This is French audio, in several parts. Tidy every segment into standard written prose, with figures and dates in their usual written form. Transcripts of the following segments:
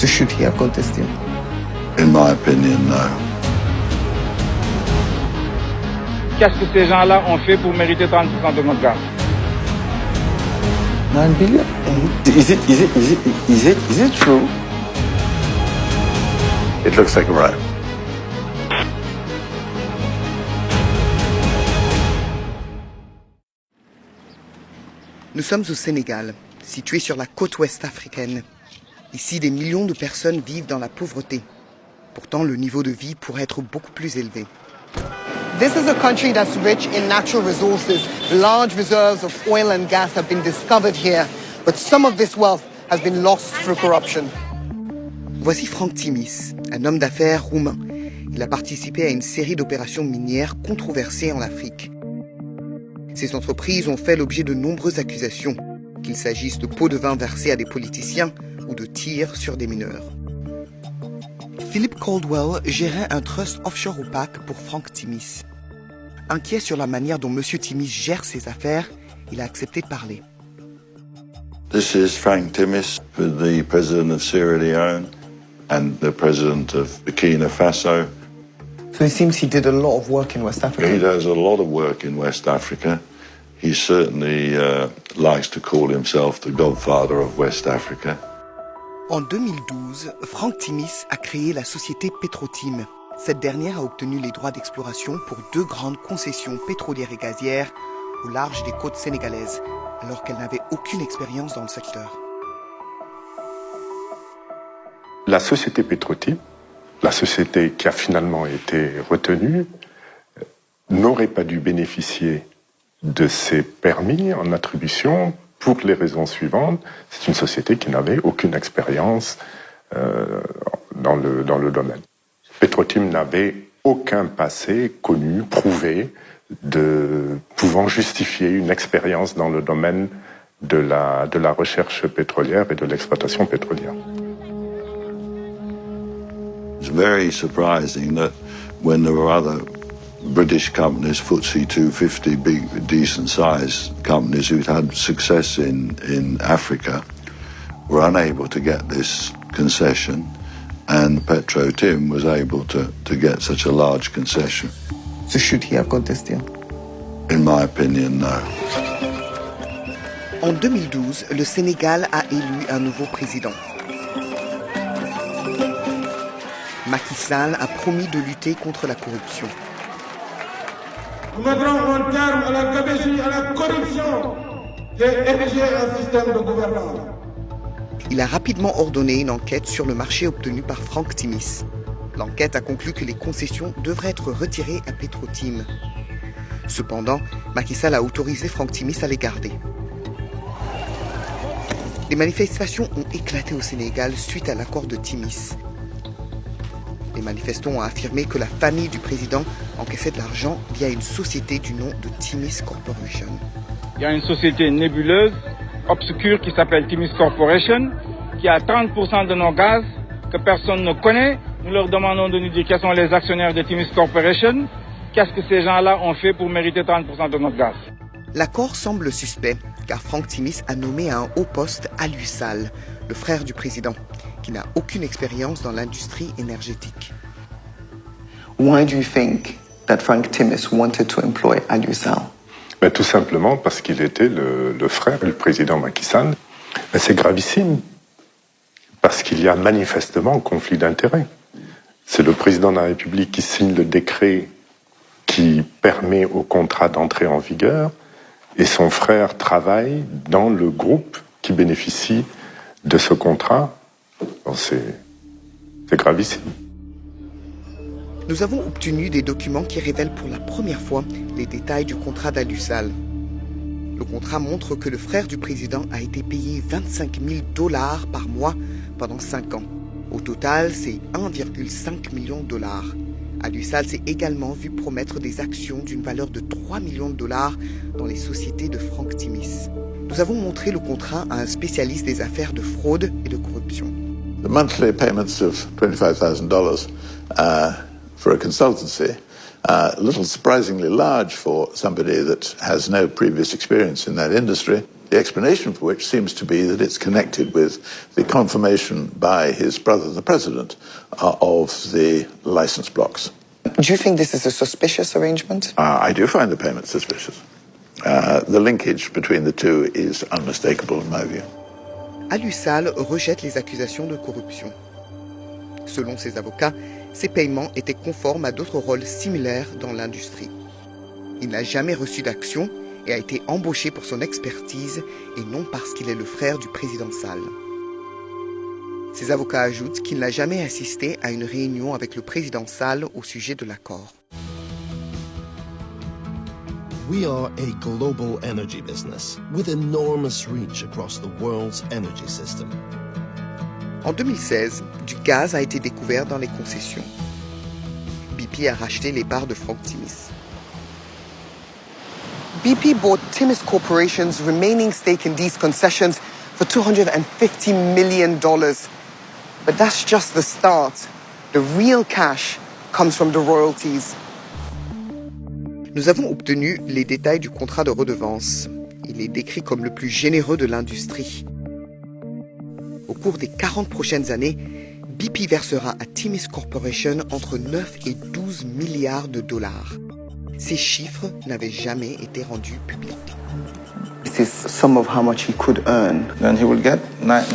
So should he have got this deal? In my opinion, no. Qu'est-ce que ces gens-là ont fait pour mériter 30% de notre gaz? 9 billion? Is it true? It looks like a right. Nous sommes au Sénégal, situé sur la côte ouest africaine. Ici, des millions de personnes vivent dans la pauvreté. Pourtant, le niveau de vie pourrait être beaucoup plus élevé. This is a country that's rich in natural resources. Large reserves of oil and gas have been discovered here, but some of this wealth has been lost through corruption. Voici Franck Timis, un homme d'affaires roumain. Il a participé à une série d'opérations minières controversées en Afrique. Ces entreprises ont fait l'objet de nombreuses accusations, qu'il s'agisse de pots de vin versés à des politiciens ou de tirs sur des mineurs. Philip Caldwell gérait un trust offshore opaque pour Franck Timis. Inquiet sur la manière dont M. Timis gère ses affaires, il a accepté de parler. This is Frank Timis, the president of Sierra Leone and the president of Burkina Faso. So it seems he did a lot of work in West Africa. He does a lot of work in West Africa. He certainly likes to call himself the godfather of West Africa. En 2012, Franck Timis a créé la société Petrotim. Cette dernière a obtenu les droits d'exploration pour 2 grandes concessions pétrolières et gazières au large des côtes sénégalaises, alors qu'elle n'avait aucune expérience dans le secteur. La société Petrotim, la société qui a finalement été retenue, n'aurait pas dû bénéficier de ces permis en attribution pour les raisons suivantes. C'est une société qui n'avait aucune expérience dans le domaine. Petrotim n'avait aucun passé connu, prouvé, pouvant justifier une expérience dans le domaine de la recherche pétrolière et de l'exploitation pétrolière. It's very surprising that when there were other British companies, FTSE 250, big, decent-sized companies who'd had success in Africa, were unable to get this concession, and Petro-Tim was able to get such a large concession. So should he have got this deal? In my opinion, no. En 2012, le Sénégal a élu un nouveau président. Macky Sall a promis de lutter contre la corruption. Nous mettrons un terme à la gabegie, à la corruption qui est érigée un système de gouvernance. Il a rapidement ordonné une enquête sur le marché obtenu par Franck Timis. L'enquête a conclu que les concessions devraient être retirées à Petrotim. Cependant, Macky Sall a autorisé Franck Timis à les garder. Les manifestations ont éclaté au Sénégal suite à l'accord de Timis. Les manifestants ont affirmé que la famille du président encaissait de l'argent via une société du nom de Timis Corporation. Il y a une société nébuleuse, obscure, qui s'appelle Timis Corporation, qui a 30% de nos gaz que personne ne connaît. Nous leur demandons de nous dire quels sont les actionnaires de Timis Corporation. Qu'est-ce que ces gens-là ont fait pour mériter 30% de notre gaz? L'accord semble suspect, car Franck Timis a nommé à un haut poste Aliou Sall, le frère du président, qui n'a aucune expérience dans l'industrie énergétique. Why do you think that Frank Timis wanted to employ Aliou Sall? Tout simplement parce qu'il était le frère du président Macky Sall. C'est gravissime, parce qu'il y a manifestement conflit d'intérêts. C'est le président de la République qui signe le décret qui permet au contrat d'entrer en vigueur, et son frère travaille dans le groupe qui bénéficie de ce contrat. C'est gravissime. Nous avons obtenu des documents qui révèlent pour la première fois les détails du contrat d'Aliou Sall. Le contrat montre que le frère du président a été payé 25 000 $ par mois pendant 5 ans. Au total, c'est 1,5 million $. Aliou Sall s'est également vu promettre des actions d'une valeur de 3 millions $ dans les sociétés de Franck Timis. Nous avons montré le contrat à un spécialiste des affaires de fraude et de corruption. The monthly payments of $25,000 for a consultancy a little surprisingly large for somebody that has no previous experience in that industry. The explanation for which seems to be that it's connected with the confirmation by his brother, the president, of the license blocks. Do you think this is a suspicious arrangement? I do find the payment suspicious. The linkage between the two is unmistakable in my view. Alusal rejette les accusations de corruption. Selon ses avocats, ces paiements étaient conformes à d'autres rôles similaires dans l'industrie. Il n'a jamais reçu d'action et a été embauché pour son expertise et non parce qu'il est le frère du président Sall. Ses avocats ajoutent qu'il n'a jamais assisté à une réunion avec le président Sall au sujet de l'accord. We are a global energy business with enormous reach across the world's energy system. En 2016, du gaz a été découvert dans les concessions. BP a racheté les parts de Frank Timis. BP bought Timis Corporation's remaining stake in these concessions for $250 million. But that's just the start. The real cash comes from the royalties. Nous avons obtenu les détails du contrat de redevance. Il est décrit comme le plus généreux de l'industrie. Au cours des 40 prochaines années, BP versera à Timis Corporation entre 9 et 12 milliards de dollars. Ces chiffres n'avaient jamais été rendus publics. This is some of how much he could earn. Then he will get 9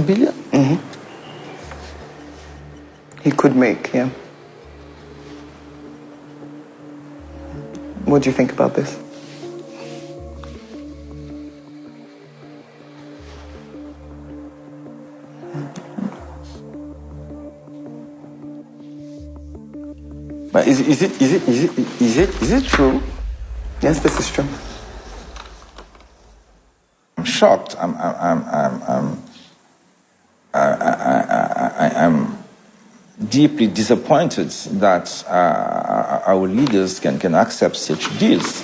billion? Mm-hmm. He could make, yeah. What do you think about this? But is it true? Yes, this is true. I'm shocked. I'm deeply disappointed that our leaders can accept such deals.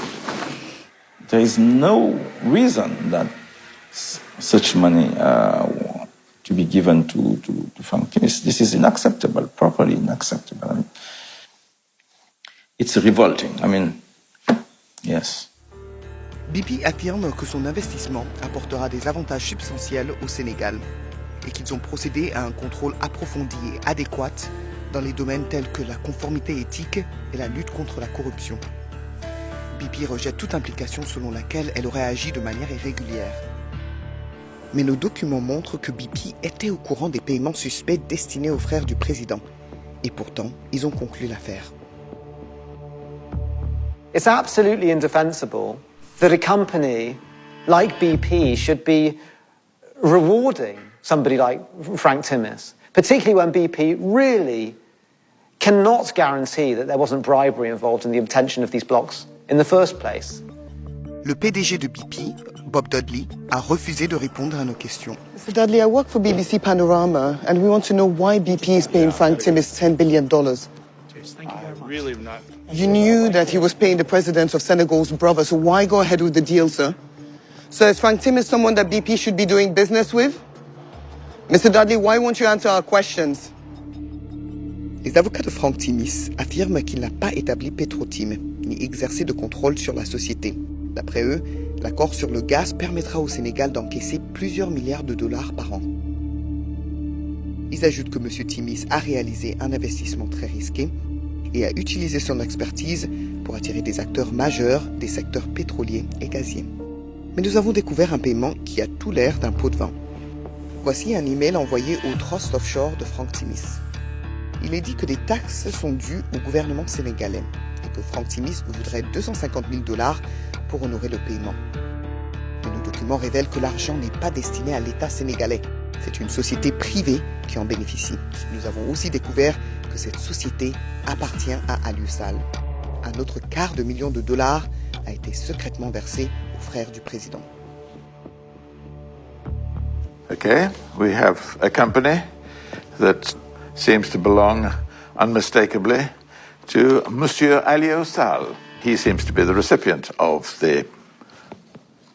There is no reason that such money to be given to Frank Timis. This is unacceptable, properly unacceptable. I mean, it's revolting. I mean, yes. BP affirme que son investissement apportera des avantages substantiels au Sénégal et qu'ils ont procédé à un contrôle approfondi et adéquat dans les domaines tels que la conformité éthique et la lutte contre la corruption. BP rejette toute implication selon laquelle elle aurait agi de manière irrégulière. Mais nos documents montrent que BP était au courant des paiements suspects destinés aux frères du président. Et pourtant, ils ont conclu l'affaire. It's absolutely indefensible that a company like BP should be rewarding somebody like Frank Timis, particularly when BP really cannot guarantee that there wasn't bribery involved in the obtention of these blocks in the first place. Le PDG de BP, Bob Dudley, a refusé de répondre à nos questions. Mr. Dudley, I work for BBC Panorama, and we want to know why BP is paying Frank Timis $10 billion. Really not. You knew that he was paying the president of Senegal's brother, so why go ahead with the deal, sir? So is Frank Timis someone that BP should be doing business with? Mr. Dudley, why won't you answer our questions? Les avocats de Frank Timis affirment qu'il n'a pas établi Petrotim, ni exercé de contrôle sur la société. D'après eux, l'accord sur le gaz permettra au Sénégal d'encaisser plusieurs milliards de dollars par an. Ils ajoutent que M. Timis a réalisé un investissement très risqué et a utilisé son expertise pour attirer des acteurs majeurs des secteurs pétroliers et gaziers. Mais nous avons découvert un paiement qui a tout l'air d'un pot de vin. Voici un email envoyé au Trust Offshore de Frank Timis. Il est dit que des taxes sont dues au gouvernement sénégalais et que Frank Timis voudrait 250 000 dollars pour honorer le paiement. Mais nos documents révèlent que l'argent n'est pas destiné à l'État sénégalais. C'est une société privée qui en bénéficie. Nous avons aussi découvert que cette société appartient à Alusal. Un autre $250 000 a été secrètement versé aux frères du président. Okay, we have a company that seems to belong unmistakably to Monsieur Alio Sall. He seems to be the recipient of the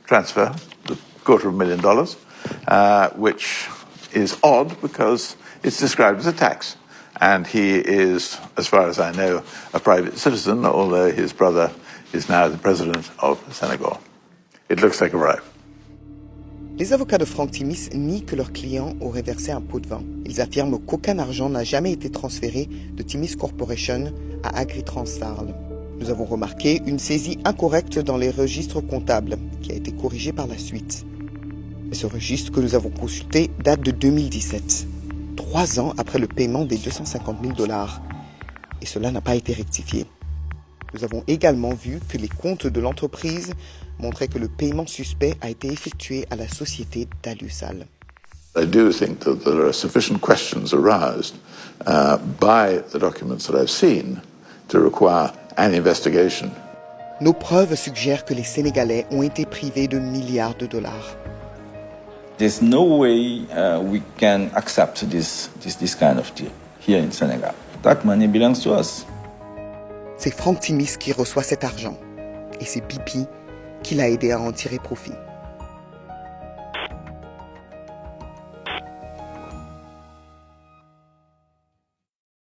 transfer, the $250,000, which is odd because it's described as a tax. And he is, as far as I know, a private citizen, although his brother is now the president of Senegal. It looks like a bribe. Les avocats de Frank Timis nient que leur client aurait versé un pot de vin. Ils affirment qu'aucun argent n'a jamais été transféré de Timis Corporation à Agritranstarl. Nous avons remarqué une saisie incorrecte dans les registres comptables, qui a été corrigée par la suite. Mais ce registre que nous avons consulté date de 2017, 3 ans après le paiement des $250 000. Et cela n'a pas été rectifié. Nous avons également vu que les comptes de l'entreprise montraient que le paiement suspect a été effectué à la société d'Alusal. I do think that there are sufficient questions aroused by the documents that I've seen to require an investigation. Nos preuves suggèrent que les Sénégalais ont été privés de milliards de dollars. There's no way we can accept this kind of deal here in Senegal. That money belongs to us. C'est Frank Timis qui reçoit cet argent. Et c'est BP qui l'a aidé à en tirer profit.